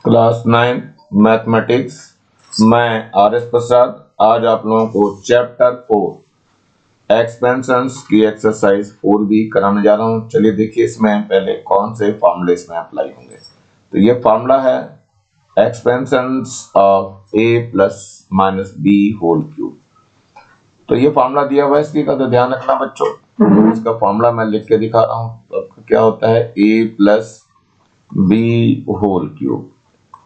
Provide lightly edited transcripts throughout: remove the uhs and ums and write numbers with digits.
Class 9 mathematics. मैं RS. प्रसाद आज आप लोगों को चैप्टर 4 एक्सपेंशंस की एक्सरसाइज 4B कराने जा रहा हूं। चलिए देखिए इसमें पहले कौन से फॉर्मूले इसमें अप्लाई होंगे। तो ये फॉर्मूला है expansions of a plus minus b whole cube. तो ये फॉर्मूला दिया हुआ है इसकी का तो ध्यान रखना बच्चों। तो इसका फॉर्मूला मैं लिख के दिखा रहा हूँ। तो क्या होता है a plus b whole cube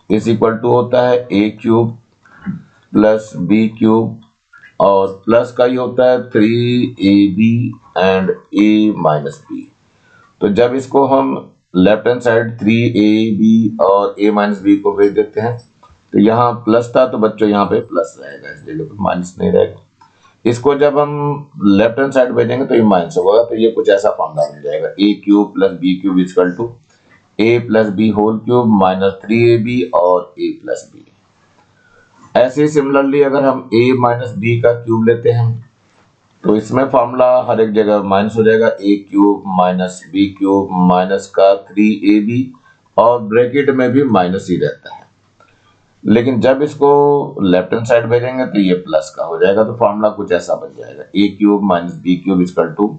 is equal to होता है a cube plus b cube और प्लस का ही होता है 3ab and a minus B. तो जब इसको हम लेफ्ट हैंड साइड 3ab और a माइनस बी को भेज देते हैं तो यहाँ प्लस था तो बच्चों यहाँ पे प्लस रहेगा, इस जगह पे माइनस नहीं रहेगा। इसको जब हम लेफ्ट हैंड साइड भेजेंगे तो ये माइनस होगा। तो ये कुछ ऐसा फॉर्मूला मिल जाएगा a cube plus b cube equal to a plus b whole cube minus 3ab और a प्लस बी। ऐसे सिमिलरली अगर हम a माइनस बी का क्यूब लेते हैं तो इसमें फॉर्मूला हर एक जगह माइनस हो जाएगा, a cube minus b cube minus का 3ab और ब्रैकेट में भी माइनस ही रहता है। लेकिन जब इसको लेफ्ट हैंड साइड भेजेंगे तो ये प्लस का हो जाएगा। तो फॉर्मूला कुछ ऐसा बन जाएगा a cube minus b cube equal to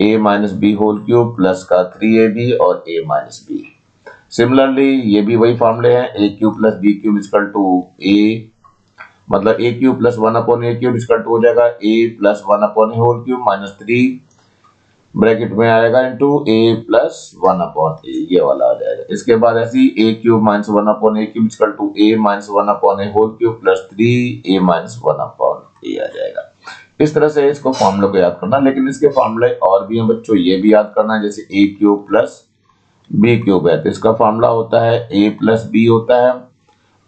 a minus b whole cube plus का 3ab और a माइनस बी। सिमिलरली ये भी वही फॉर्मूले हैं, a cube plus b cube equal to a मतलब a cube plus 1 upon a cube equal to हो जाएगा a plus 1 upon whole cube minus 3 bracket में आएगा into a plus 1 upon a, ये वाला आ जाएगा। इसके बाद ऐसे ही a cube minus 1 upon a cube equal to a minus 1 upon whole cube plus 3a minus 1 upon a आ जाएगा। इस तरह से इसको फॉर्मूले को याद करना। लेकिन इसके फॉर्मूले और भी हैं बच्चों, ये भी याद करना है। जैसे a cube plus b cube है तो इसका फॉर्मूला होता है a प्लस बी होता है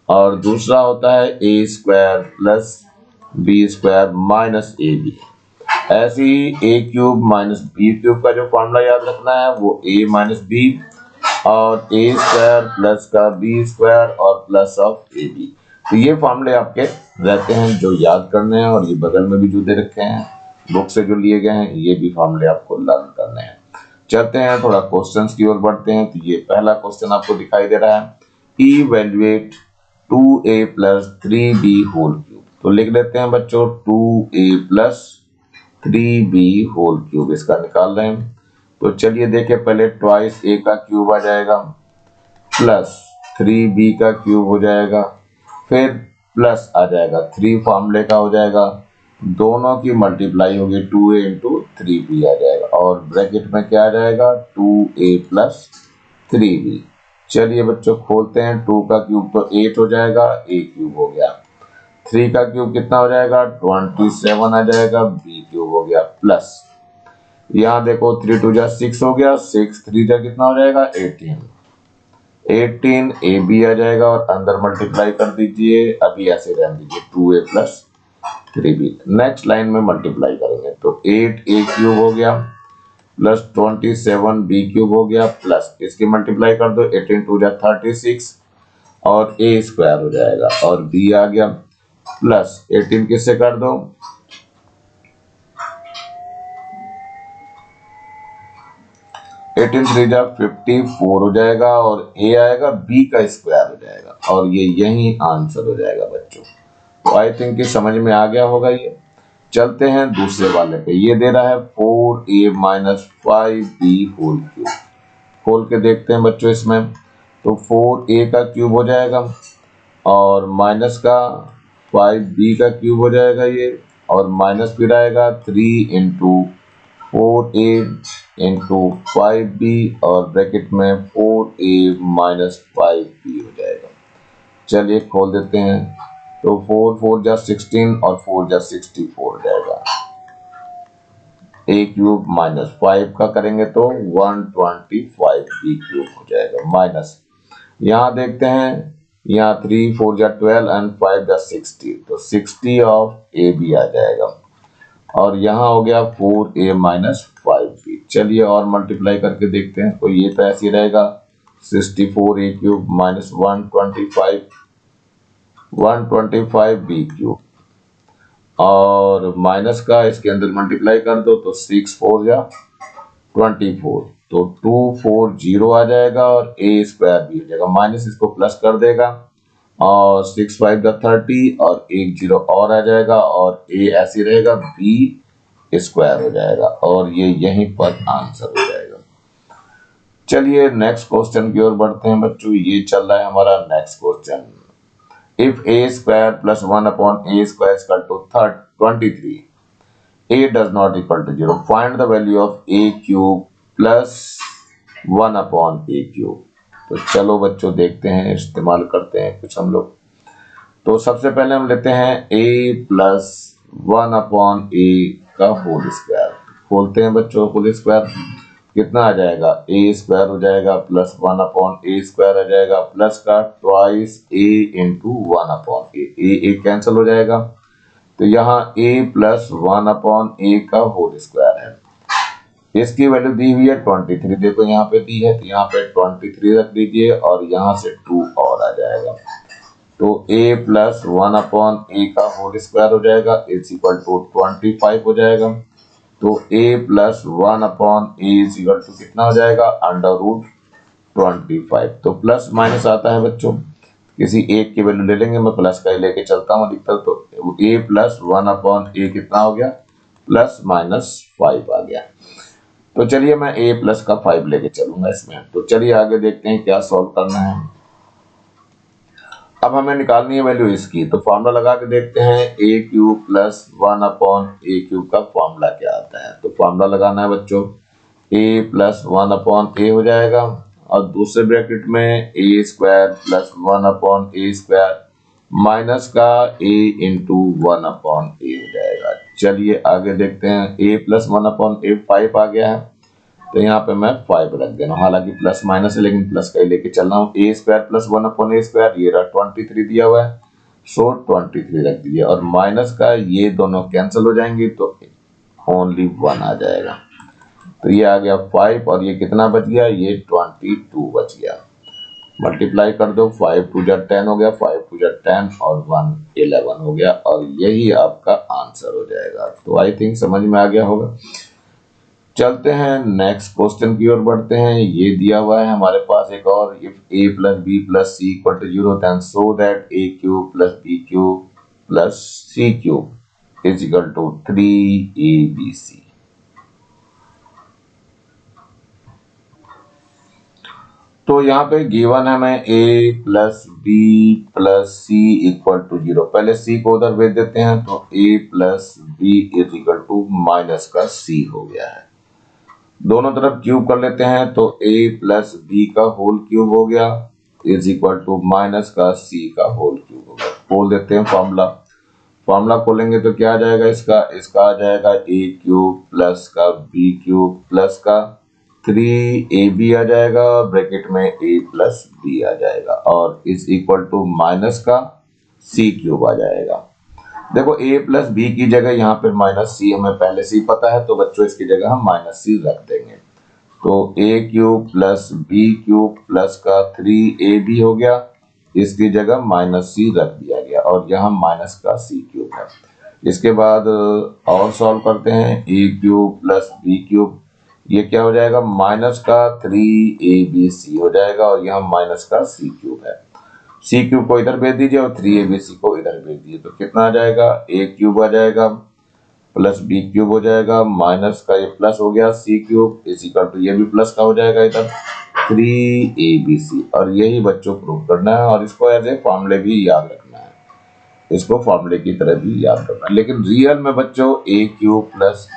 और दूसरा होता है a square plus b square minus a b. ऐसे ही a cube minus b cube का जो फॉर्मूला याद रखना है वो a माइनस बी और a स्क्वायर प्लस का बी स्क्वायर और प्लस ऑफ ए बी। तो ये फॉर्मूले आपके रहते हैं जो याद करने हैं और ये बगल में भी जो दे रखे हैं बुक से जो लिए गए हैं ये भी फॉर्मूले आपको लर्न करने हैं। चलते हैं थोड़ा क्वेश्चंस की ओर बढ़ते हैं। तो ये पहला क्वेश्चन आपको दिखाई दे रहा है evaluate 2a plus 3b whole cube. तो लिख लेते हैं बच्चों 2a plus 3b whole cube इसका निकाल रहे हैं। तो चलिए देखिए पहले ट्वाइस a का क्यूब आ जाएगा प्लस 3b का क्यूब हो जाएगा फिर प्लस आ जाएगा 3 फॉर्मूले का हो जाएगा, दोनों की मल्टीप्लाई होगी 2a इंटू 3b आ जाएगा और ब्रैकेट में क्या आ जाएगा 2a प्लस 3b। चलिए बच्चों खोलते हैं। 2 का क्यूब तो 8 हो जाएगा, a क्यूब हो गया। 3 का क्यूब कितना हो जाएगा 27 आ जाएगा, b क्यूब हो गया प्लस यहाँ देखो 3 2 जा 6 हो गया, 6 3 जा कितना हो जाएगा 18 ab आ जाएगा और अंदर मल्टीप्लाई कर दीजिए। अभी ऐसे रहने दीजिए 2a plus 3b। Next line में मल्टीप्लाई करेंगे तो 8a क्यूब हो गया प्लस 27b क्यूब हो गया प्लस इसकी मल्टीप्लाई कर दो 18 2 जा 36 और a स्क्वायर हो जाएगा और b आ गया प्लस 18 किससे कर दो 18 3 जा 54 हो जाएगा और a आएगा b का स्क्वायर हो जाएगा और ये यही आंसर हो जाएगा बच्चों। तो आई थिंक कि समझ में आ गया होगा ये। चलते हैं दूसरे वाले पे। ये दे रहा है 4a minus 5b whole cube. खोल के देखते हैं बच्चों इसमें। तो 4a का क्यूब हो जाएगा और माइनस का 5b का क्यूब हो जाएगा ये और माइनस फिर आएगा 3 इंटू 4a इंटू 5b और ब्रैकेट में 4a माइनस 5b हो जाएगा। चलिए खोल देते हैं। तो 4 4 जा 16 और 4 जा 64 हो जाएगा। a क्यूब माइनस 5 का करेंगे तो 125b क्यूब हो जाएगा माइनस यहाँ देखते हैं यहाँ 3 4 जा 12 एंड 5 जा 60 तो 60 ऑफ ab आ जाएगा और यहाँ हो गया 4a माइनस 5b। चलिए और मल्टीप्लाई करके देखते हैं। तो ये तो ऐसे रहेगा 64a cube minus 125b cube और माइनस का इसके अंदर मल्टीप्लाई कर दो तो 6 4 जा 24 तो 240 आ जाएगा और ए स्क्वायर भी हो जाएगा, माइनस इसको प्लस कर देगा और 6 5 का 30 और एक जीरो और आ जाएगा और ए ऐसे रहेगा, बी स्क्वायर हो जाएगा और ये यहीं पर आंसर हो जाएगा। चलिए नेक्स्ट क्वेश्चन की ओर बढ़ते हैं बच्चों। ये चल रहा है हमारा next question. If a square plus 1 upon a square equal to 23, a does not equal to 0, find the value of a cube plus 1 upon a cube। तो चलो बच्चों देखते हैं, इस्तेमाल करते हैं कुछ हम लोग। तो सबसे पहले हम लेते हैं a प्लस 1 अपॉन a का होल स्क्वायर। खोलते हैं बच्चों होल स्क्वायर, कितना आ जाएगा, a स्क्वायर हो जाएगा प्लस 1 अपॉन a स्क्वायर आ जाएगा प्लस का twice a into 1 upon a cancel हो जाएगा। तो यहाँ a प्लस 1 अपॉन a का होल स्क्वायर है। इसकी वैल्यू दी हुई है 23, देखो यहाँ पे दी है, तो यहाँ पे 23 रख दीजिए और यहाँ से 2 और आ जाएगा। तो a प्लस 1 अपॉन a का होल स्क्वायर हो जाएगा इज इक्वल टू 25 हो जाएगा। तो a plus 1 upon a is equal to कितना हो जाएगा, अंडर रूट 25। तो प्लस माइनस आता है बच्चों, किसी एक की वैल्यू ले लेंगे, मैं प्लस का ही लेके चलता हूँ अधिकतर। तो a प्लस 1 अपॉन a कितना हो गया, प्लस माइनस 5 आ गया। तो चलिए मैं a प्लस का 5 लेके चलूंगा इसमें। तो चलिए आगे देखते हैं क्या सॉल्व करना है। अब हमें निकालनी है वैल्यू इसकी, तो फॉर्मूला लगा के देखते हैं। a cube plus 1 upon a cube का फॉर्मूला क्या आता है। तो फॉर्मूला लगाना है बच्चों, a प्लस 1 अपॉन a हो जाएगा और दूसरे ब्रैकेट में a square plus 1 upon a square minus का a इंटू 1 अपॉन a हो जाएगा। चलिए आगे देखते हैं। a प्लस 1 अपॉन a 5 आ गया है, तो यहाँ पे मैं 5 रख देना, हालांकि प्लस माइनस है लेकिन प्लस का ही लेके चल रहा हूँ। a square plus 1 upon a square, ये रहा 23 दिया हुआ है, सो 23 रख दीजिए और माइनस का ये दोनों कैंसिल हो जाएंगे तो ओनली 1 आ जाएगा। तो ये आ गया 5 और ये कितना बच गया, ये 22 बच गया। मल्टीप्लाई कर दो, 5 2 जा 10 हो गया, 5 2 जा 10 और 1 11 हो गया और यही आपका आंसर हो जाएगा। तो आई थिंक समझ में आ गया होगा। चलते हैं नेक्स्ट क्वेश्चन की ओर बढ़ते हैं। ये दिया हुआ है हमारे पास एक और, if a plus b plus c equal to 0 then so that a cube plus b cube plus c cube is equal to 3abc। तो यहाँ पे गिवन है मैं a plus b plus c equal to 0, पहले c को उधर भेज देते हैं, तो a plus b is equal to minus का c हो गया है। दोनों तरफ क्यूब कर लेते हैं, तो a प्लस बी का होल क्यूब हो गया इज इक्वल टू माइनस का c का होल क्यूब हो गया। खोल देते हैं फॉर्मूला खोलेंगे तो क्या आ जाएगा, इसका आ जाएगा a क्यूब प्लस का b क्यूब प्लस का 3ab आ जाएगा, ब्रैकेट में a प्लस b आ जाएगा और इज इक्वल टू माइनस का c क्यूब आ जाएगा। देखो a प्लस बी की जगह यहाँ पर माइनस c हमें पहले से ही पता है, तो बच्चों इसकी जगह हम माइनस c रख देंगे। तो a cube plus b cube plus का 3ab हो गया, इसकी जगह माइनस c रख दिया गया और यहाँ माइनस का c क्यूब है। इसके बाद और सॉल्व करते हैं, a cube plus b cube, ये क्या हो जाएगा, माइनस का 3abc हो जाएगा और यहाँ माइनस का c क्यूब है। c क्यूब को इधर भेज दीजिए और 3abc को इधर भेज दीजिए, तो कितना आ जाएगा, a क्यूब आ जाएगा प्लस b क्यूब हो जाएगा माइनस का ये प्लस हो गया c cube is equal to ये भी प्लस का हो जाएगा इधर 3abc। और यही बच्चों प्रूव करना है और इसको एज ए फॉर्मूले भी याद रखना है, इसको फॉर्मूले की तरह भी याद रखना है। लेकिन रियल में बच्चों a cube plus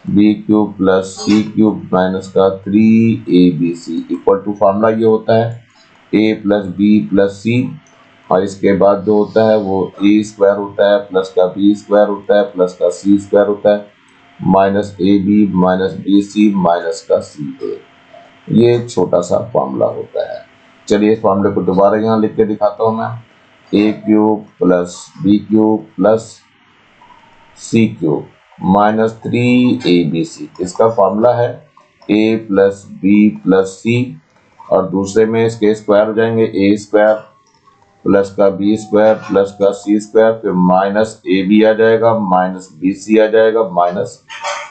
b cube plus c cube minus का 3abc इक्वल टू फॉर्मूला ये होता है a plus b plus c और इसके बाद जो होता है वो a स्क्वायर होता है प्लस का b स्क्वायर होता है प्लस का c स्क्वायर होता है minus ab minus bc minus का ca। ये छोटा सा फॉर्मूला होता है। चलिए इस फॉर्मूले को दोबारा यहाँ लिख के दिखाता हूँ मैं, a cube plus b cube plus c cube minus 3abc, इसका फॉर्मूला है a plus b plus c और दूसरे में इसके स्क्वायर हो जाएंगे, a स्क्वायर प्लस का बी स्क्वायर प्लस का सी स्क्वायर, फिर माइनस ab आ जाएगा माइनस bc आ जाएगा माइनस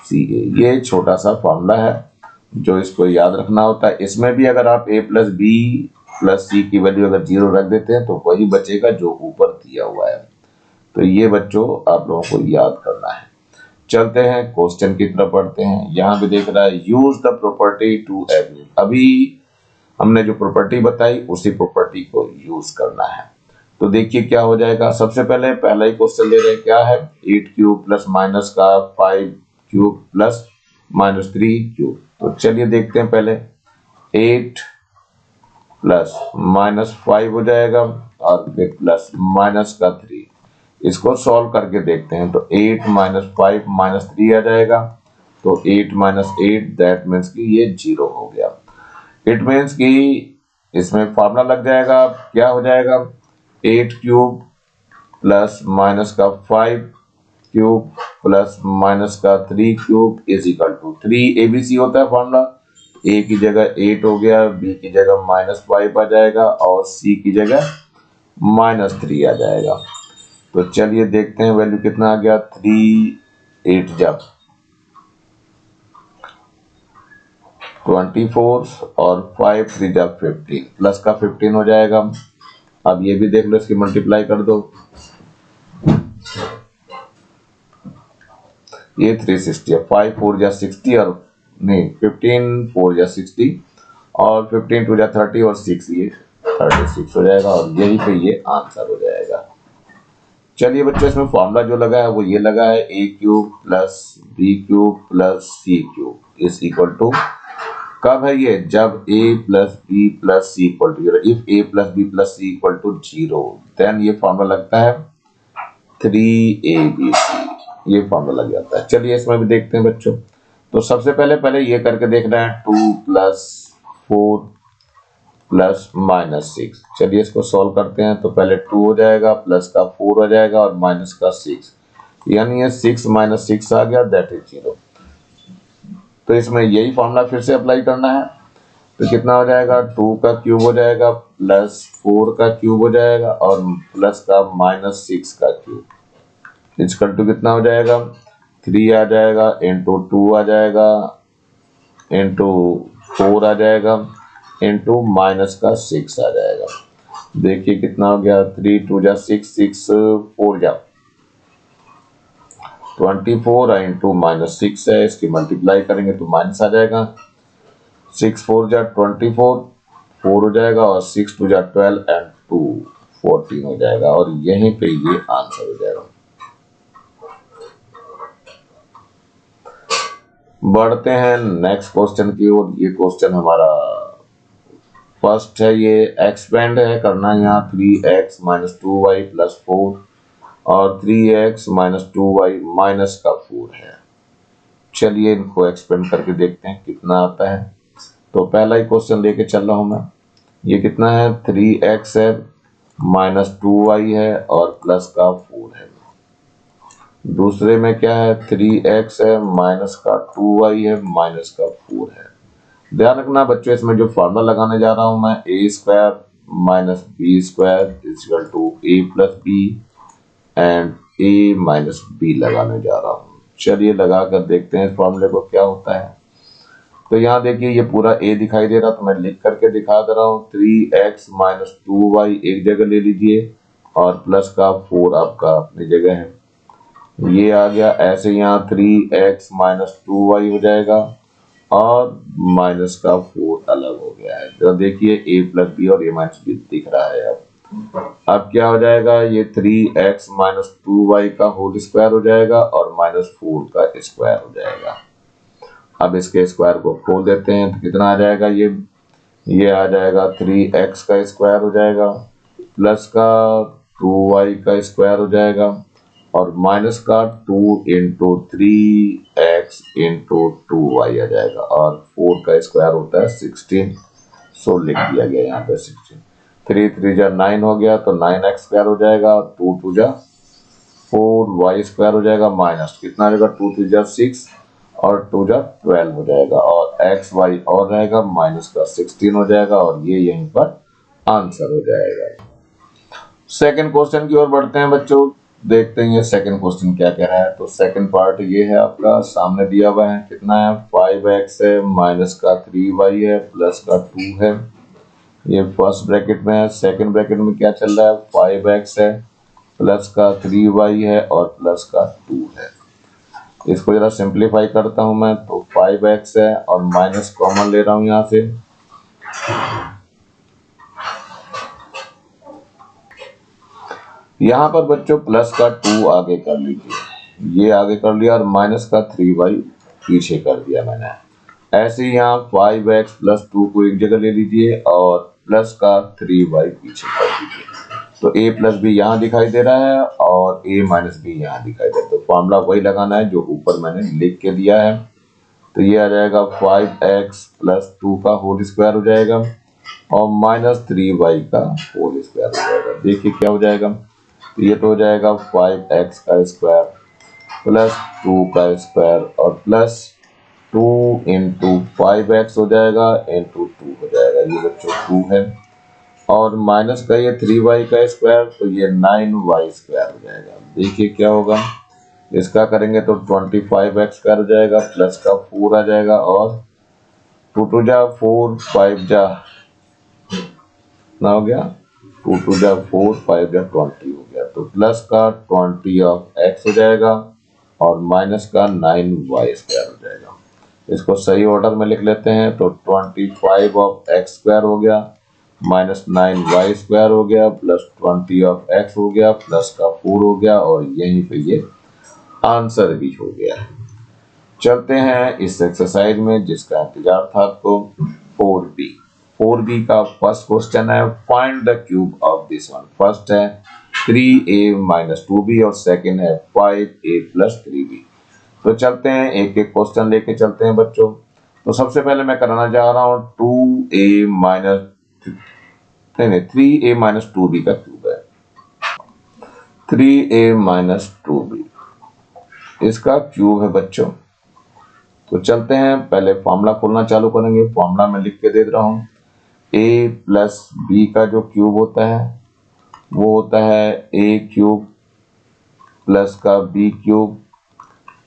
ca। ये छोटा सा फॉर्मूला है जो इसको याद रखना होता है। इसमें भी अगर आप a प्लस बी प्लस सी की वैल्यू अगर 0 रख देते हैं तो वही बचेगा जो ऊपर दिया हुआ है। तो ये बच्चों आप लोगों को याद करना है। चलते हैं क्वेश्चन की तरफ पढ़ते हैं। यहाँ पे देख रहा है use the property to agree. अभी हमने जो प्रॉपर्टी बताई उसी प्रॉपर्टी को यूज करना है। तो देखिए क्या हो जाएगा। सबसे पहले पहला ही क्वेश्चन ले रहे हैं, क्या है 8 क्यूब प्लस माइनस का 5 क्यूब प्लस माइनस 3 क्यूब। तो चलिए देखते हैं पहले 8 प्लस माइनस 5 हो जाएगा और फिर प्लस माइनस का 3। इसको सॉल्व करके देखते हैं। तो 8 माइनस 5 माइनस 3 आ जाएगा। तो 8 माइनस 8 दैट मीन्स कि ये 0 हो गया। इट मीन्स कि इसमें फॉर्मूला लग जाएगा, क्या हो जाएगा 8 क्यूब प्लस माइनस का 5 क्यूब प्लस माइनस का 3 cube is equal to 3 ABC होता है फॉर्मूला। ए की जगह 8 हो गया, बी की जगह माइनस 5 आ जाएगा और सी की जगह माइनस 3 आ जाएगा। तो चलिए देखते हैं वैल्यू कितना आ गया। 3 8 जब 24 और 5 3 जब 15 प्लस का 15 हो जाएगा। अब ये भी देख लो, इसकी मल्टीप्लाई कर दो। ये 360 है, 5 4 जा 60 और नहीं 15 4 जा 60 और 15 2 जा 30 और 6 ये 36 हो जाएगा और यही पे ये आंसर हो जाएगा। चलिए बच्चों इसमें फॉर्मूला जो लगा है वो ये लगा है a cube plus b cube plus c cube is equal to, कब है ये, जब a plus b plus c equal to 0। If a plus b plus c equal to 0 then ये फॉर्मूला लगता है 3abc, ये फॉर्मूला लग जाता है। चलिए इसमें भी देखते हैं बच्चों। तो सबसे पहले ये करके देखना है 2 प्लस 4 प्लस माइनस 6। चलिए इसको सॉल्व करते हैं। तो पहले 2 हो जाएगा प्लस का 4 हो जाएगा और माइनस का 6, यानी ये 6 माइनस 6 आ गया दैट इज 0। तो इसमें यही फॉर्मूला फिर से अप्लाई करना है। तो कितना हो जाएगा 2 का क्यूब हो जाएगा प्लस 4 का क्यूब हो जाएगा और प्लस का माइनस 6 का क्यूब इक्वल टू कितना हो जाएगा 3 आ जाएगा इंटू 2 आ जाएगा इंटू 4 आ जाएगा इंटू माइनस का 6 आ जाएगा। देखिए कितना हो गया 3 2 जा 6 6 4 जा 24 इंटू माइनस 6 है, इसकी मल्टीप्लाई करेंगे तो माइनस आ जाएगा। 6 4 जा 24 4 हो जाएगा और 6 2 जा 12 एंड 2 14 हो जाएगा और यहीं पे ये आंसर हो जाएगा। बढ़ते हैं नेक्स्ट क्वेश्चन की ओर। ये क्वेश्चन हमारा फर्स्ट है, ये एक्सपेंड है करना। यहाँ 3x माइनस 2y प्लस 4 और 3x माइनस 2y माइनस का 4 है। चलिए इनको एक्सपेंड करके देखते हैं कितना आता है। तो पहला ही क्वेश्चन लेके चल रहा हूं मैं। ये कितना है 3x है माइनस 2y है और प्लस का 4 है। दूसरे में क्या है 3x है माइनस का 2y है माइनस का 4 है। ध्यान रखना बच्चों इसमें जो फॉर्मूला लगाने जा रहा हूं मैं a square minus b square equal to a plus b and a minus b लगाने जा रहा हूं। चलिए लगा कर देखते हैं इस फॉर्मूले को क्या होता है। तो यहाँ देखिए ये पूरा a दिखाई दे रहा, तो मैं लिख करके दिखा दे रहा हूँ। 3x माइनस 2y एक जगह ले लीजिए और प्लस का 4 आपका अपनी जगह है, ये आ गया। ऐसे यहाँ 3x माइनस 2y हो जाएगा और माइनस का 4 अलग हो गया है। तो देखिए a प्लस बी और a माइनस बी दिख रहा है। अब क्या हो जाएगा ये 3x माइनस 2y का होल स्क्वायर हो जाएगा और माइनस 4 का स्क्वायर हो जाएगा। अब इसके स्क्वायर को खोल देते हैं तो कितना आ जाएगा ये आ जाएगा 3x का स्क्वायर हो जाएगा प्लस का 2y का स्क्वायर हो जाएगा और माइनस का 2 इंटू 3x इंटू 2y आ जाएगा और 4 का स्क्वायर होता है 16, सो लिख दिया गया यहाँ पे 16। 3 3 जा 9 हो गया तो 9x स्क्वायर हो जाएगा और 2 2 जा 4y स्क्वायर हो जाएगा माइनस कितना आ जाएगा 2 3 जा 6 और 2 जा 12 हो जाएगा और x y और रहेगा माइनस का 16 हो जाएगा और ये यहीं पर आंसर हो जाएगा। सेकंड क्वेश्चन की ओर बढ़ते हैं बच्चों। देखते हैं ये सेकंड क्वेश्चन क्या कह रहा है। तो सेकंड पार्ट ये है आपका, सामने दिया हुआ है कितना है 5x है, माइनस का 3y है, प्लस का 2 है। ये फर्स्ट ब्रैकेट में है। सेकंड ब्रैकेट में क्या चल रहा है 5x है, प्लस का 3y है और प्लस का 2 है। इसको जरा सिंप्लीफाई करता हूं मैं, तो 5x है और माइनस कॉमन ले रहा हूं यहां से, यहाँ पर बच्चों प्लस का 2 आगे कर लीजिए, ये आगे कर लिया और माइनस का 3y पीछे कर दिया मैंने। ऐसे ही यहाँ 5x प्लस 2 को एक जगह ले लीजिए और प्लस का 3y पीछे कर दीजिए। तो a प्लस बी यहाँ दिखाई दे रहा है और a माइनस बी यहाँ दिखाई दे रहा है। तो फॉर्मूला वही लगाना है जो ऊपर मैंने लिख के दिया है। तो ये आ जाएगा 5x प्लस 2 का होल स्क्वायर हो जाएगा और माइनस 3y का होल स्क्वायर हो जाएगा। देखिए क्या हो जाएगा, तो ये तो हो जाएगा 5x का स्क्वायर प्लस 2 का स्क्वायर और प्लस 2 इंटू 5x हो जाएगा इंटू 2 हो जाएगा, ये बच्चों 2 है। और माइनस का ये 3y का स्क्वायर, तो ये 9y स्क्वायर हो जाएगा। देखिए क्या होगा, इसका करेंगे तो 25x स्क्वायर हो जाएगा, प्लस का 4 आ जाएगा और 2 टू जा 4, 5 जा ना हो गया, 2 टू जा 4, 5 जा 20 हो गया। तो प्लस का 20 ऑफ x हो जाएगा और माइनस का 9y स्क्वायर हो जाएगा। इसको सही ऑर्डर में लिख लेते हैं, तो 25 ऑफ x स्क्वायर हो गया, माइनस 9y स्क्वायर हो गया, प्लस 20 ऑफ x हो गया, प्लस का 4 हो गया और यहीं पे ये आंसर भी हो गया। चलते हैं इस एक्सरसाइज में जिसका इंतजार था आपको, 4b। 4b का फर्स्ट क्वेश्चन है, find the cube of this one. First है 3a माइनस 2b और सेकंड है 5a प्लस 3b। तो चलते हैं एक एक क्वेश्चन लेके चलते हैं बच्चों। तो सबसे पहले मैं कराना चाह रहा हूँ 2a minus 3a minus 2b का क्यूब है, 3a माइनस 2b इसका क्यूब है बच्चों। तो चलते हैं, पहले फॉर्मूला खोलना चालू करेंगे। फॉर्मूला में लिख के दे रहा हूं, a प्लस बी का जो क्यूब होता है वो होता है a क्यूब प्लस का b क्यूब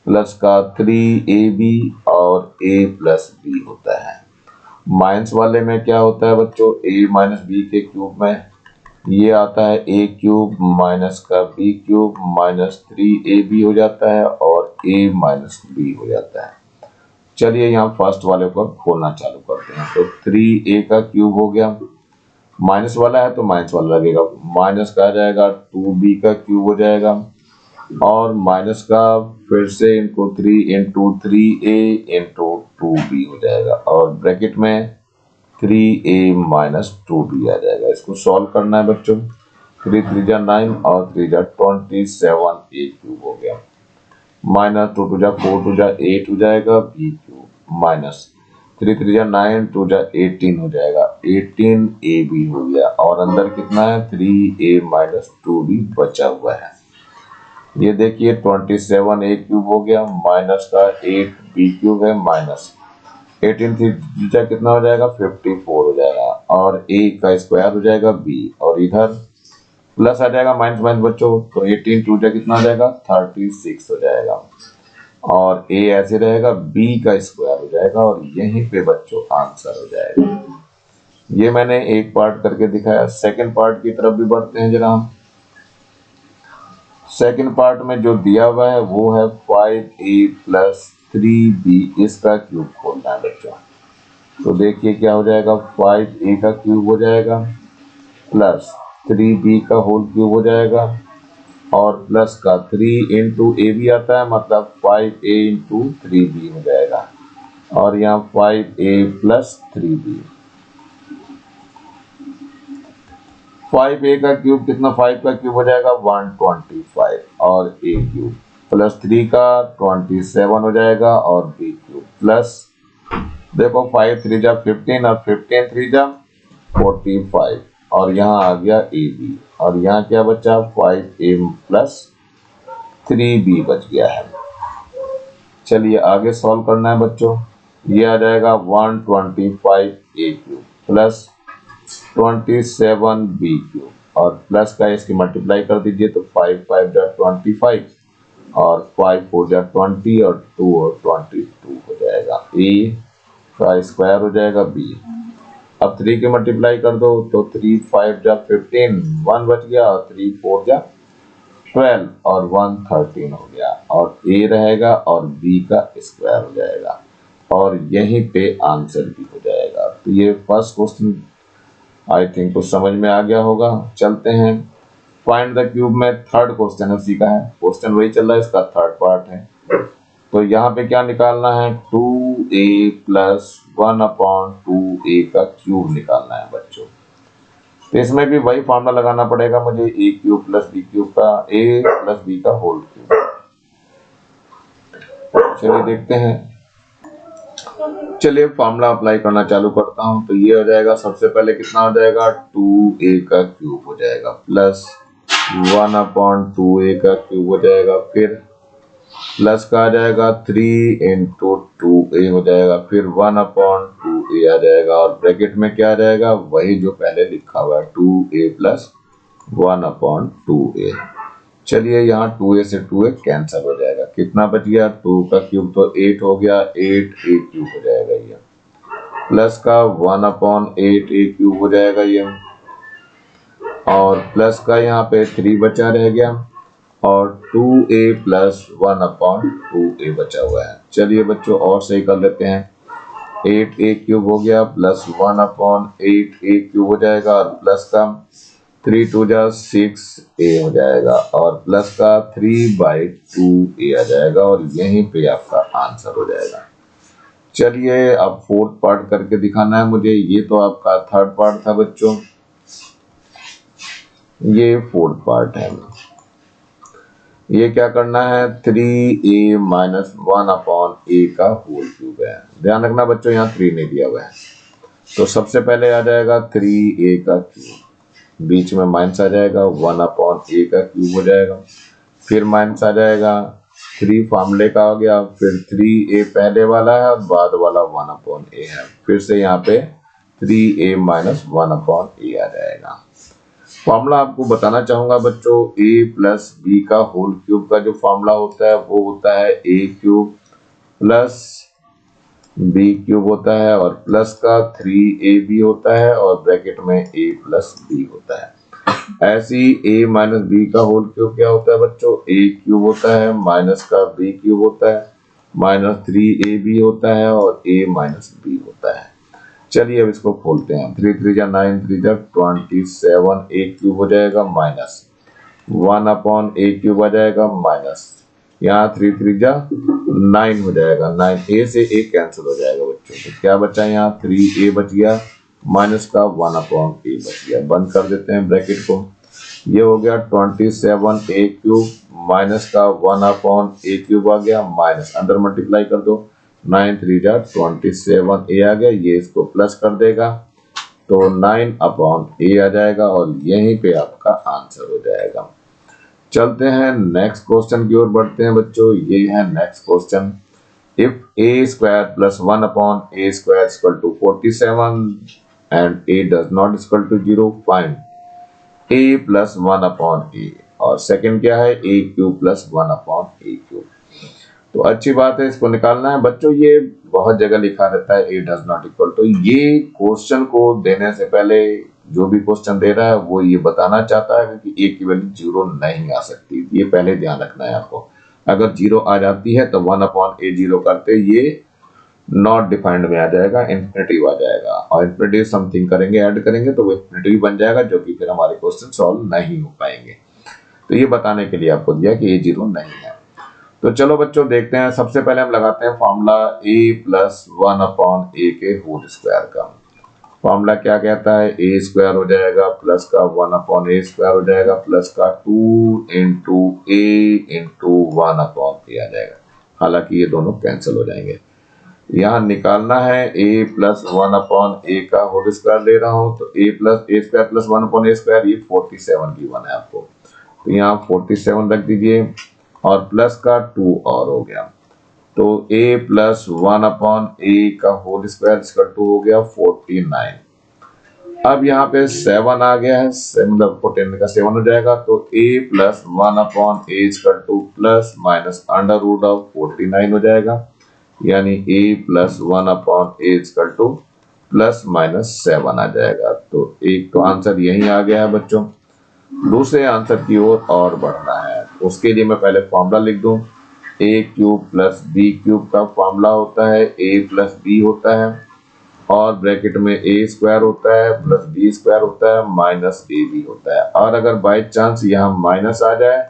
प्लस का 3ab और a प्लस b होता है। माइनस वाले में क्या होता है बच्चों, a माइनस बी के क्यूब में ये आता है a क्यूब माइनस का b क्यूब माइनस 3ab हो जाता है और a माइनस b हो जाता है। चलिए यहाँ फर्स्ट वाले को खोलना चालू करते हैं। तो 3a का क्यूब हो गया, माइनस वाला है तो माइनस वाला लगेगा, माइनस का आ जाएगा 2b का क्यूब हो जाएगा और माइनस का फिर से इनको 3 इंटू 3a इंटू 2b हो जाएगा और ब्रैकेट में 3a माइनस 2b आ जाएगा। इसको सॉल्व करना है बच्चों। 3 3 जा 9 और 3 जा 27a क्यूब हो गया, माइनस 2 टू जा 4 टू जा 8 हो जाएगा b क्यूब माइनस 3 3 जा 9 2 जा 18 हो जाएगा, 18ab हो गया और अंदर कितना है 3a माइनस 2b बचा हुआ है। ये देखिए 27a क्यूब हो गया माइनस का 8b क्यूब है माइनस 18 थीटा कितना हो जाएगा 54 हो जाएगा और a का स्क्वायर हो जाएगा b और इधर प्लस आ जाएगा माइनस माइनस बच्चों, तो 18 टू जा कितना आ जाएगा 36 हो जाएगा और a ऐसे रहेगा, b का स्क्वायर हो जाएगा और यहीं पे बच्चों आंसर हो जाएगा। ये मैंने एक पार्ट करके दिखाया। सेकंड पार्ट की तरफ भी बढ़ते हैं जरा हम। सेकंड पार्ट में जो दिया हुआ है वो है 5a प्लस 3b इसका क्यूब खोलना है बच्चों। तो देखिए क्या हो जाएगा, 5a का क्यूब हो जाएगा प्लस 3b का होल क्यूब हो जाएगा और प्लस का 3 इंटू ए भी आता है, मतलब 5a इंटू 3b हो जाएगा और यहाँ 5a प्लस 3b। 5a का क्यूब कितना, 5 का क्यूब हो जाएगा 125 और a क्यूब प्लस 3 का 27 हो जाएगा और b क्यूब प्लस देखो 5 3 जा 15 और 15 3 जा 45 और यहाँ आ गया ab और यहाँ क्या बचा 5a प्लस 3b बच गया है। चलिए आगे सॉल्व करना है बच्चों। ये आ जाएगा 125a cube plus 27b cube और प्लस का इसकी मल्टीप्लाई कर दीजिए तो 5 5 जा 25 और 5 4 जा 20 और 2 और 22 हो जाएगा। ए का स्क्वायर हो जाएगा बी। अब 3 की मल्टीप्लाई कर दो तो 3 5 जा 15, 1 बच गया और 3 4 जा 12 और 1 13 हो गया और ए रहेगा और बी का स्क्वायर हो जाएगा और यहीं पे आंसर भी हो जाएगा। तो ये फर्स्ट क्वेश्चन आई थिंक कुछ समझ में आ गया होगा। चलते हैं फाइंड द क्यूब में थर्ड क्वेश्चन है, उसी का है क्वेश्चन, वही चल रहा है, इसका थर्ड पार्ट है। तो यहाँ पे क्या निकालना है, 2a प्लस 1/2a का क्यूब निकालना है बच्चों। तो इसमें भी वही फॉर्मूला लगाना पड़ेगा मुझे, a cube plus b cube का, a प्लस b का होल क्यूब। चलिए देखते हैं। चलिए फॉर्मूला अप्लाई करना चालू करता हूं। तो ये हो जाएगा, सबसे पहले कितना हो जाएगा, 2a का क्यूब हो जाएगा प्लस 1/2a का क्यूब हो जाएगा, फिर प्लस का आ जाएगा 3 × 2a हो जाएगा, फिर 1/2a आ जाएगा और ब्रैकेट में क्या आ जाएगा, वही जो पहले लिखा हुआ है 2a प्लस 1/2a। चलिए यहाँ 2a से 2a कैंसिल हो जाएगा, कितना बच गया, 2 का क्यूब तो 8 हो गया, 8a क्यूब हो जाएगा ये, प्लस का 1/8a क्यूब हो जाएगा ये, और प्लस का यहाँ पे 3 बचा रह गया और 2a प्लस 1/2a बचा हुआ है। चलिए बच्चों और सही कर लेते हैं, 8a क्यूब हो गया प्लस 1/8a क्यूब हो जाएगा और प्लस का 3 2 जा 6a हो जाएगा और प्लस का 3/2a आ जाएगा और यहीं पे आपका आंसर हो जाएगा। चलिए अब फोर्थ पार्ट करके दिखाना है मुझे। ये तो आपका थर्ड पार्ट था बच्चों, ये फोर्थ पार्ट है। ये क्या करना है, 3a माइनस 1/a का होल क्यूब है। ध्यान रखना बच्चों यहाँ 3 नहीं दिया हुआ है। तो सबसे पहले आ जाएगा 3a का क्यूब, बीच में माइनस आ जाएगा, 1/a का क्यूब हो जाएगा, फिर माइनस आ जाएगा 3 फार्मूले का हो गया, फिर 3a पहले वाला है और बाद वाला 1/a है, फिर से यहाँ पे 3a माइनस 1/a आ जाएगा। फॉर्मूला आपको बताना चाहूंगा बच्चों, a प्लस b का होल क्यूब का जो फॉर्मूला होता है वो होता है a cube plus b cube होता है और प्लस का 3ab होता है और ब्रैकेट में a प्लस b होता है। ऐसी a माइनस b का होल क्यूब क्या होता है बच्चों, a क्यूब होता है माइनस का b क्यूब होता है माइनस 3ab होता है और a माइनस b होता है। चलिए अब इसको खोलते हैं, 3 3 जा 9 3 जा 27 a क्यूब हो जाएगा माइनस 1/a क्यूब आ जाएगा माइनस, यहाँ 3 3 जा 9 हो जाएगा, 9a से a कैंसिल हो जाएगा बच्चों। तो क्या बचा यहाँ, 3a बच गया माइनस का 1/a बच गया। बंद कर देते हैं ब्रैकेट को। ये हो गया 27a क्यूब माइनस का 1/a क्यूब आ गया माइनस, अंदर मल्टीप्लाई कर दो, 9 3 जा 27a आ गया, ये इसको प्लस कर देगा तो 9/a आ जाएगा और यहीं पे आपका आंसर हो जाएगा। चलते हैं नेक्स्ट क्वेश्चन की ओर बढ़ते हैं बच्चों। ये है next question, if a square plus 1/a square equal to 47 and a does not equal to 0, find a plus 1/a और सेकंड क्या है, a cube plus 1/a cube. तो अच्छी बात है, इसको निकालना है बच्चों। ये बहुत जगह लिखा रहता है a does not equal to, ये क्वेश्चन को देने से पहले जो भी क्वेश्चन दे रहा है वो ये बताना चाहता है कि a की वैल्यू 0 नहीं आ सकती, ये पहले ध्यान रखना है आपको। अगर 0 आ जाती है तो 1/a 0 करते ये नॉट डिफाइंड में आ जाएगा, इंफिनिटिव आ जाएगा और इंफिनिटिव समथिंग करेंगे ऐड करेंगे तो वो इंफिनिटिव बन जाएगा, जो कि फिर हमारे क्वेश्चन सॉल्व नहीं हो पाएंगे। तो ये बताने के लिए आपको दिया कि ये 0 नहीं है। तो चलो बच्चों देखते हैं, सबसे पहले हम लगाते हैं फॉर्मूला a प्लस 1/a के होल स्क्वायर का। फॉर्मूला क्या कहता है, a स्क्वायर हो जाएगा प्लस का 1/a स्क्वायर हो जाएगा प्लस का 2 × a × 1/a आ जाएगा। हालांकि ये दोनों कैंसिल हो जाएंगे। यहाँ निकालना है a प्लस 1/a का होल स्क्वायर ले रहा हूँ, तो a square plus 1/a square, ये 47 गिवन है आपको, तो यहाँ 47 रख दीजिए और प्लस का 2 और हो गया, तो a प्लस 1/a का होल स्क्वायर इसका 2 हो गया 49 अब यहाँ पे 7 आ गया है, मतलब 14 का 7 हो जाएगा, तो a plus 1/a plus minus under root of 49 हो जाएगा, यानी a plus 1/a plus minus 7 आ जाएगा। तो एक तो आंसर यही आ गया है बच्चों। दूसरे आंसर की ओर और बढ़ना है, उसके लिए मैं पहले फॉर्मूला लिख दूं। a cube plus b cube का फॉर्मूला होता है a प्लस b होता है, और ब्रैकेट में a स्क्वायर होता है प्लस b स्क्वायर होता है माइनस ab होता है। और अगर बाय चांस यहाँ माइनस आ जाए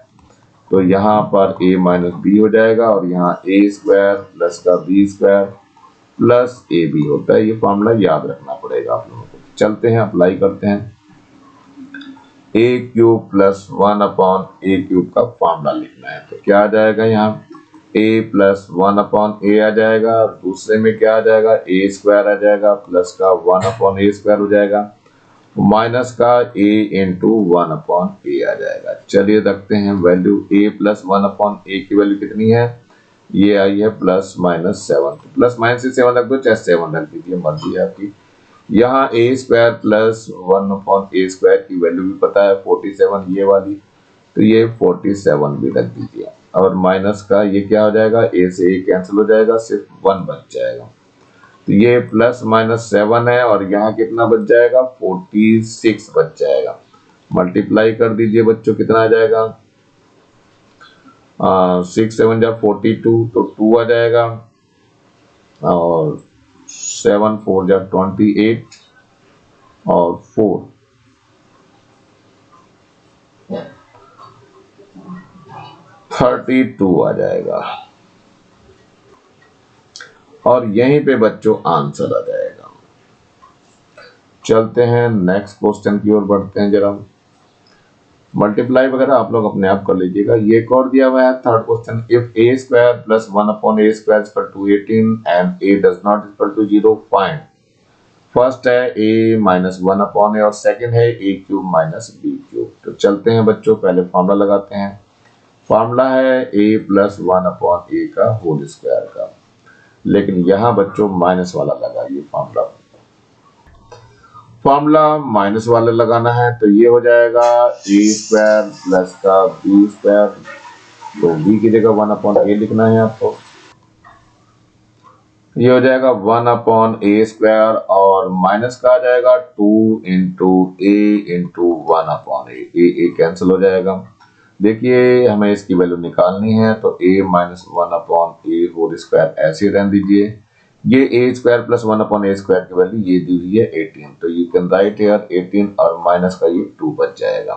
तो यहाँ पर a माइनस b हो जाएगा, और यहाँ a स्क्वायर प्लस का b स्क्वायर प्लस ab होता है। ये फॉर्मूला याद रखना पड़ेगा आप लोगों को। चलते हैं, अप्लाई करते हैं। a cube plus 1/a cube का फॉर्मूला लिखना है, तो क्या आ जाएगा यहाँ a प्लस 1/a आ जाएगा, दूसरे में क्या आ जाएगा a स्क्वायर आ जाएगा प्लस का 1/a स्क्वायर हो जाएगा माइनस का a इंटू 1/a आ जाएगा। चलिए रखते हैं वैल्यू, a प्लस 1/a की वैल्यू कितनी है, ये आई है प्लस माइनस 7, प्लस माइनस से 7 रख दो, चाहे 7 रख दीजिए, मर्जी है आपकी। यहाँ a square plus 1/a square की वैल्यू भी पता है 47, ये वाली, तो ये 47 भी रख दीजिए। और माइनस का ये क्या हो जाएगा, a से a कैंसिल हो जाएगा, सिर्फ 1 बच जाएगा। तो ये प्लस माइनस 7 है, और यहाँ कितना बच जाएगा 46 बच जाएगा। मल्टीप्लाई कर दीजिए बच्चों, कितना आ जाएगा 6 7 जा 42, तो 2 आ जाएगा, और 7 4 जा 28, और 4 32 आ जाएगा। और यहीं पे बच्चों आंसर आ जाएगा। चलते हैं नेक्स्ट क्वेश्चन की ओर बढ़ते हैं जरा। मल्टीप्लाई वगैरह आप लोग अपने आप कर लीजिएगा। ये एक और दिया हुआ है third question, if a square plus 1/a square equal to 18 and a does not equal to 0, find. First है a माइनस 1/a, और सेकंड है a cube minus b cube. तो चलते हैं बच्चों, पहले फॉर्मूला लगाते हैं। फॉर्मूला है a प्लस 1/a का होल स्क्वायर का, लेकिन यहाँ बच्चों माइनस वाला लगाइए फॉर्मूला। फॉर्मूला माइनस वाला लगाना है, तो ये हो जाएगा a स्क्वायर प्लस का b स्क्वायर, तो b की जगह 1/a लिखना है आपको। ये हो जाएगा 1/a स्क्वायर, और माइनस का आ जाएगा 2 into a into 1/a, a cancel हो जाएगा। देखिए हमें इसकी वैल्यू निकालनी है, तो a minus 1/a whole square ऐसे रहने दीजिए। ये a square plus 1/a square की वैल्यू ये दी हुई है 18, तो यू कैन राइट हियर 18, और माइनस का ये 2 बच जाएगा।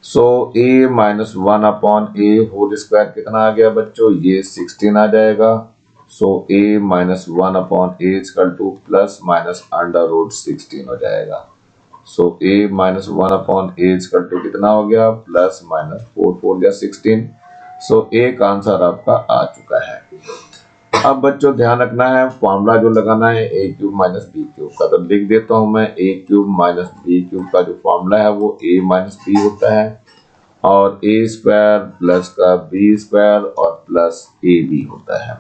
So a minus 1/a whole square कितना आ गया बच्चों, ये 16 आ जाएगा। So a minus 1/a equal to plus minus under root 16 हो जाएगा। So a minus 1/a equal to कितना हो गया, प्लस माइनस 4 4 या 16। सो एक आंसर आपका आ चुका है। अब बच्चों ध्यान रखना है, फॉर्मूला जो लगाना है a cube minus b cube का, तो लिख देता हूं मैं a cube minus b cube का जो फॉर्मूला है वो a माइनस b होता है, और a स्क्वायर प्लस का b स्क्वायर और प्लस ab होता है।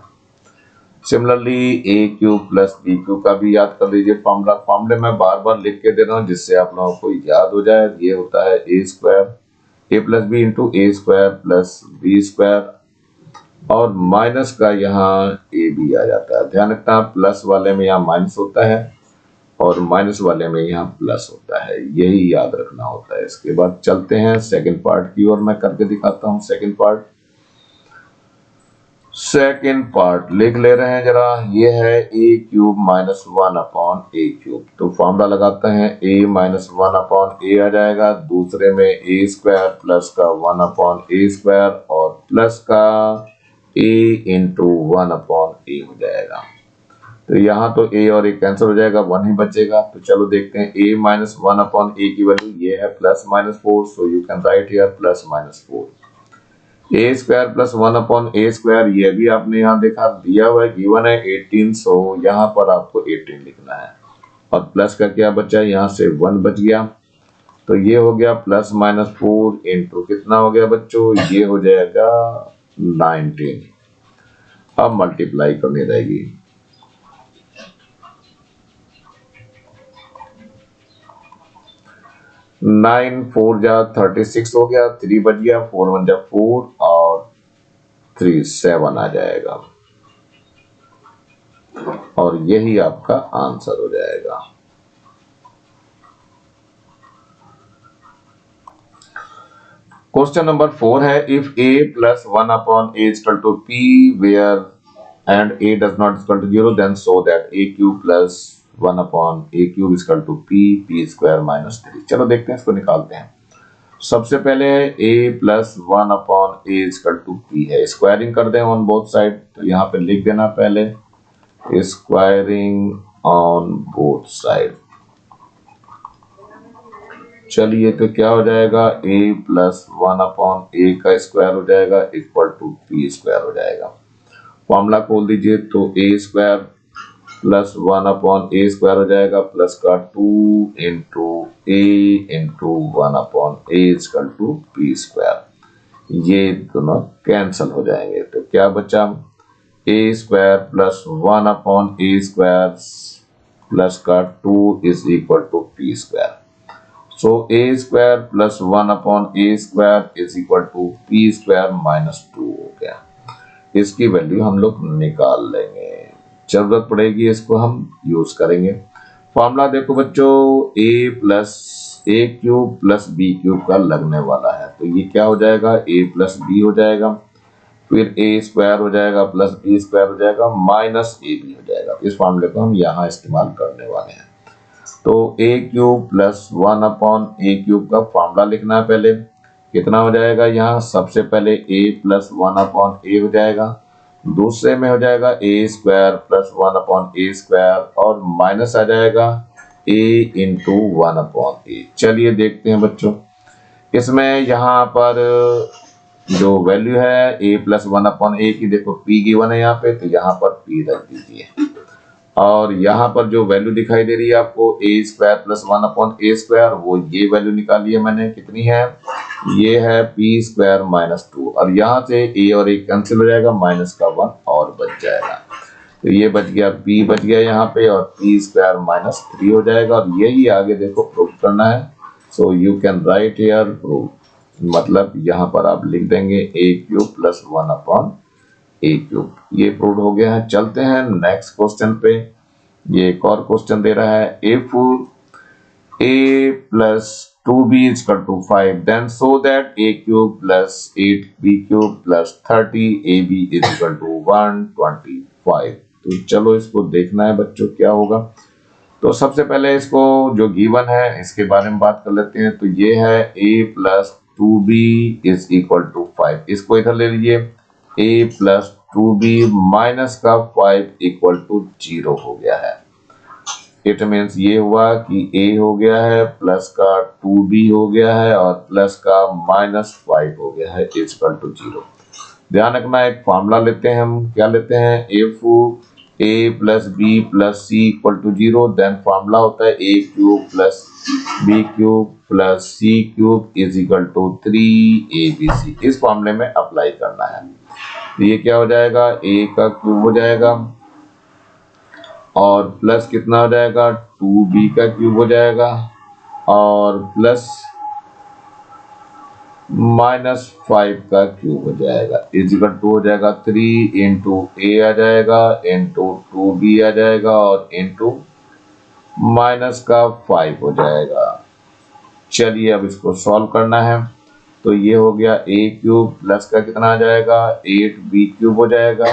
Similarly a cube plus b cube का भी याद कर लीजिए फॉर्मूला। फॉर्मूले मैं बार बार लिख के दे रहा हूँ जिससे आप लोगों को याद हो जाए। ये होता है a square a plus b into a square plus b square, और माइनस का यहाँ ए बी आ जाता है। ध्यान रखना प्लस वाले में यहाँ माइनस होता है, और माइनस वाले में यहाँ प्लस होता है, यही याद रखना होता है। इसके बाद चलते हैं सेकंड पार्ट की ओर, मैं करके दिखाता हूँ सेकंड पार्ट। सेकंड पार्ट लिख ले रहे हैं जरा। ये है a cube minus 1/a cube, तो फॉर्मूला लगाते हैं a माइनस 1/a आ जाएगा, दूसरे में a स्क्वायर प्लस का 1/a स्क्वायर और प्लस का a इंटू 1/a हो जाएगा। तो यहाँ तो a और a कैंसिल हो जाएगा, 1 ही बचेगा। तो चलो देखते हैं a माइनस 1/a की वैल्यू ये है plus minus 4, so you can write here plus minus 4। a square plus 1/a square, ये भी आपने यहाँ देखा दिया हुआ है, गिवन है 18, सो यहाँ पर आपको 18 लिखना है। और प्लस का क्या बचा, यहाँ से 1 बच गया, तो ये हो गया प्लस माइनस 4 इंटू कितना हो गया बच्चों, ये हो जाएगा 19। अब मल्टीप्लाई करनी रहेगी। 9 4 जा 36 हो गया, 3 बच गया, 4 1 जा 4 और 3 7 आ जाएगा और यही आपका आंसर हो जाएगा। क्वेश्चन नंबर 4 है if a plus 1 upon a is equal to p where and a does not equal to 0 then show that a cube plus 1 upon a cube is equal to p square minus 3। चलो देखते हैं, इसको निकालते हैं। सबसे पहले a plus 1 upon a is equal to p है, squaring कर दें ऑन बोथ साइड, तो यहाँ पे लिख देना पहले स्क्वायरिंग ऑन बोथ साइड। चलिए तो क्या हो जाएगा, a प्लस 1 अपॉन ए का स्क्वायर हो जाएगा इक्वल टू पी स्क्वायर हो जाएगा। फॉर्मूला खोल दीजिए तो a square plus 1 upon a square हो जाएगा प्लस का 2 into a into 1 upon a equal to p square. ये दोनों कैंसिल हो जाएंगे तो क्या बचा, a square plus 1 upon a square plus का 2 is equal to p square. So a square plus 1 upon a square is equal to p square minus 2 हो गया। इसकी वैल्यू हम लोग निकाल लेंगे, जरूरत पड़ेगी इसको हम यूज करेंगे। फॉर्मूला देखो बच्चों, a plus a cube plus b cube का लगने वाला है, तो ये क्या हो जाएगा, a प्लस बी हो जाएगा, फिर a स्क्वायर हो जाएगा प्लस बी स्क्वायर हो जाएगा माइनस ए बी हो जाएगा। इस फॉर्मूले को हम यहाँ इस्तेमाल करने वाले हैं। तो a cube plus 1 upon A cube का फॉर्मूला लिखना है पहले, कितना हो जाएगा, यहाँ सबसे पहले a प्लस 1 अपॉन ए हो जाएगा, दूसरे में हो जाएगा a square plus 1 upon a square और माइनस आ जाएगा a इंटू 1 अपॉन ए। चलिए देखते हैं बच्चों, इसमें यहाँ पर जो वैल्यू है a प्लस 1 अपॉन ए की, देखो p गिवन है यहाँ पे, तो यहाँ पर p रख दीजिए और यहाँ पर जो वैल्यू दिखाई दे रही है आपको a square plus 1 upon a square, वो ये वैल्यू निकाली है मैंने, कितनी है, ये है p स्क्वायर माइनस 2 और यहाँ से a और a कैंसिल हो जाएगा, माइनस का 1 और बच जाएगा, तो ये बच गया p बच गया यहाँ पे और p स्क्वायर माइनस 3 हो जाएगा और यही आगे देखो प्रूव करना है। So you can write here prove, मतलब यहाँ पर आप लिख देंगे a cube plus 1 upon A cube. ये प्रूव हो गया है। चलते हैं नेक्स्ट क्वेश्चन पे। ये एक और क्वेश्चन दे रहा है if a plus 2b is equal to 5 then so that a cube plus 8b cube plus 30ab is equal to 125। तो चलो इसको देखना है बच्चों क्या होगा। तो सबसे पहले इसको जो गिवन है इसके बारे में बात कर लेते हैं। तो ये है a plus 2b is equal to 5, इसको इधर ले लीजिए, a प्लस 2b माइनस का 5 इक्वल टू 0 हो गया है। इट मीन्स ये हुआ कि a हो गया है प्लस का 2b हो गया है और प्लस का माइनस 5 हो गया है इक्वल टू 0। ध्यान रखना, एक फॉर्मूला लेते हैं हम, क्या लेते हैं, if a plus b plus c equal to 0 then formula होता है a cube plus b cube plus c cube is equal to 3abc। इस फॉर्मूले में अप्लाई करना है। तो ये क्या हो जाएगा, a का क्यूब हो जाएगा और प्लस कितना हो जाएगा, 2b का क्यूब हो जाएगा और प्लस माइनस 5 का क्यूब हो जाएगा इजिकल टू हो जाएगा 3 इंटू ए आ जाएगा इंटू 2b आ जाएगा और इंटू माइनस का 5 हो जाएगा। चलिए अब इसको सॉल्व करना है। तो ये हो गया a क्यूब प्लस का कितना आ जाएगा 8b क्यूब हो जाएगा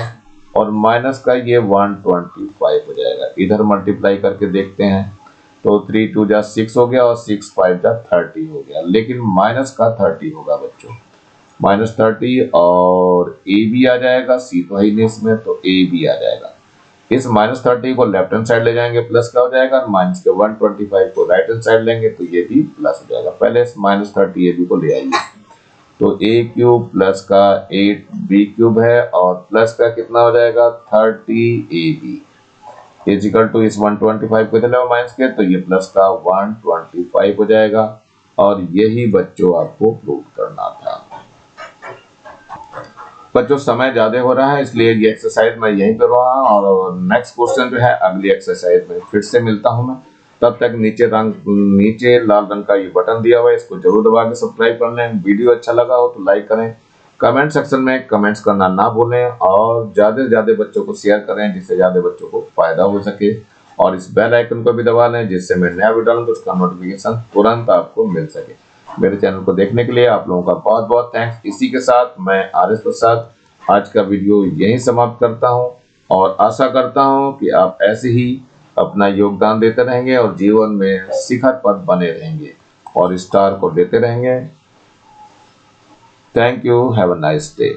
और माइनस का ये 125 हो जाएगा। इधर मल्टीप्लाई करके देखते हैं तो 3 2 जा 6 हो गया और 6 5 जा 30 हो गया, लेकिन माइनस का 30 होगा बच्चों, माइनस 30 और a भी आ जाएगा, c तो है ही नहीं इसमें तो a भी आ जाएगा। इस माइनस 30 को लेफ्ट हैंड साइड ले जाएंगे प्लस का हो जाएगा और माइनस के 125 को राइट हैंड साइड लेंगे तो ये भी प्लस हो जाएगा। पहले इस माइनस 30 a b को ले आइए, तो a क्यूब प्लस का 8b क्यूब है और प्लस का कितना हो जाएगा 30ab इजिकल टू इस 125 को चले माइनस के तो ये प्लस का 125 हो जाएगा और यही बच्चों आपको प्रूव करना था। बच्चों समय ज्यादा हो रहा है इसलिए ये एक्सरसाइज मैं यहीं कर रहा हूँ और नेक्स्ट क्वेश्चन जो है अगली एक्सरसाइज में फिर से मिलता हूँ मैं। तब तक नीचे लाल रंग का ये बटन दिया हुआ है, इसको जरूर दबा के सब्सक्राइब कर लें। वीडियो अच्छा लगा हो तो लाइक करें, कमेंट सेक्शन में कमेंट्स करना ना भूलें और ज्यादा से ज्यादा बच्चों को शेयर करें जिससे ज्यादा बच्चों को फायदा हो सके। और इस बेल आइकन को भी दबा लें जिससे मैं नया वीडियो डालूं तो उसका नोटिफिकेशन तुरंत आपको मिल सके। मेरे चैनल को देखने के लिए आप लोगों का बहुत बहुत थैंक्स। इसी के साथ मैं आर एस प्रसाद आज का वीडियो यहीं समाप्त करता हूं और आशा करता हूं कि आप ऐसे ही अपना योगदान देते रहेंगे और जीवन में शिखर पर बने रहेंगे और स्टार को देते रहेंगे। Thank you, have a nice day.